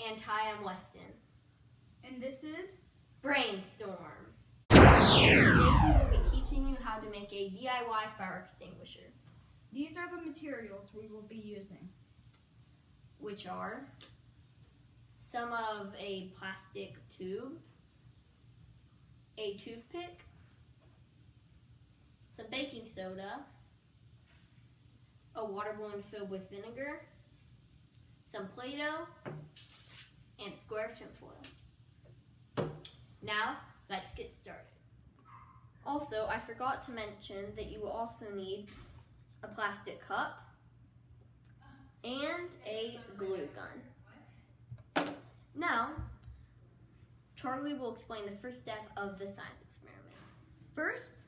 And hi, I'm Weston. And this is Brainstorm. Today we will be teaching you how to make a DIY fire extinguisher. These are the materials we will be using, which are some of a plastic tube, a toothpick, some baking soda, a water balloon filled with vinegar, some Play-Doh, and square of tinfoil. Now, let's get started. Also, I forgot to mention that you will also need a plastic cup and a glue gun. Now, Charlie will explain the first step of the science experiment. First,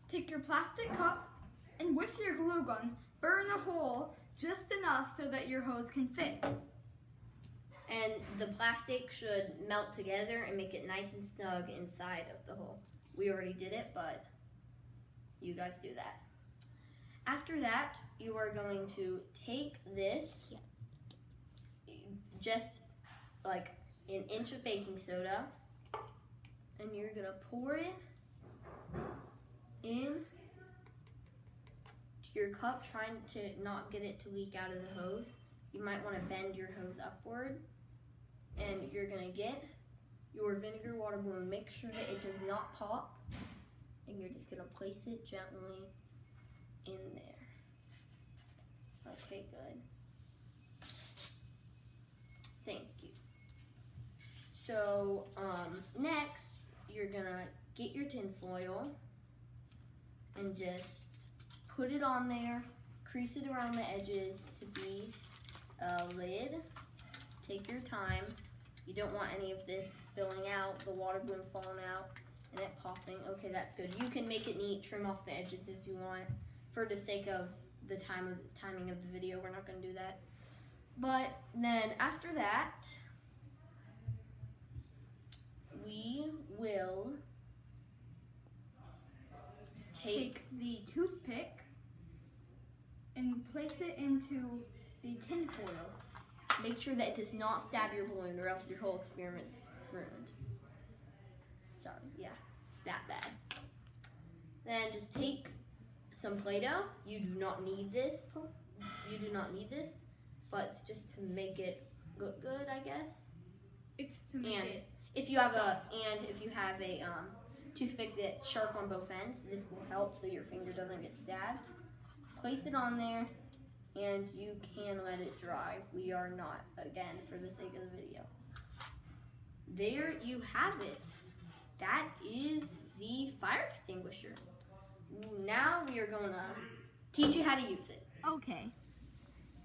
take your plastic cup and with your glue gun, burn a hole just enough so that your hose can fit. And the plastic should melt together and make it nice and snug inside of the hole. We already did it, but you guys do that. After that, you are going to take this, just like an inch of baking soda, and you're gonna pour it in to your cup, trying to not get it to leak out of the hose. You might want to bend your hose upward, and you're gonna get your vinegar water balloon. Make sure that it does not pop, and you're just gonna place it gently in there. Okay, good. Thank you. So, next, you're gonna get your tin foil and just put it on there, crease it around the edges to be a lid. Take your time. You don't want any of this spilling out, the water balloon falling out, and it popping. Okay, that's good. You can make it neat, trim off the edges if you want. For the sake of the timing of the video, we're not going to do that. But then after that, we will take the toothpick and place it into the tin foil. Make sure that it does not stab your balloon, or else your whole experiment's ruined. Sorry, yeah, it's that bad. Then just take some Play-Doh. You do not need this. But it's just to make it look good, I guess. It's to make it. If you have a toothpick that's sharp on both ends, this will help so your finger doesn't get stabbed. Place it on there, and you can let it dry. We are not, again, for the sake of the video. There you have it. That is the fire extinguisher. Now we are going to teach you how to use it. Okay.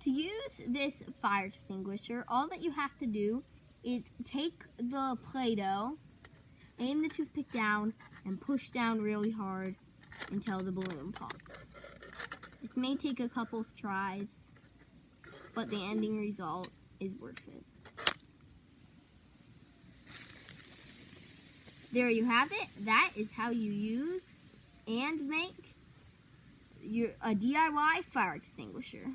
To use this fire extinguisher, all that you have to do is take the Play-Doh, aim the toothpick down, and push down really hard until the balloon pops. This may take a couple of tries, but the ending result is worth it. There you have it. That is how you use and make a DIY fire extinguisher.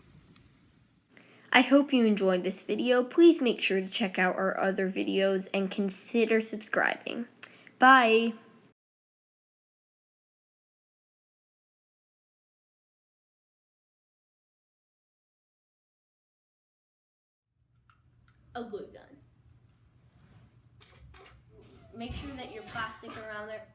I hope you enjoyed this video. Please make sure to check out our other videos and consider subscribing. Bye! A glue gun. Make sure that your plastic around there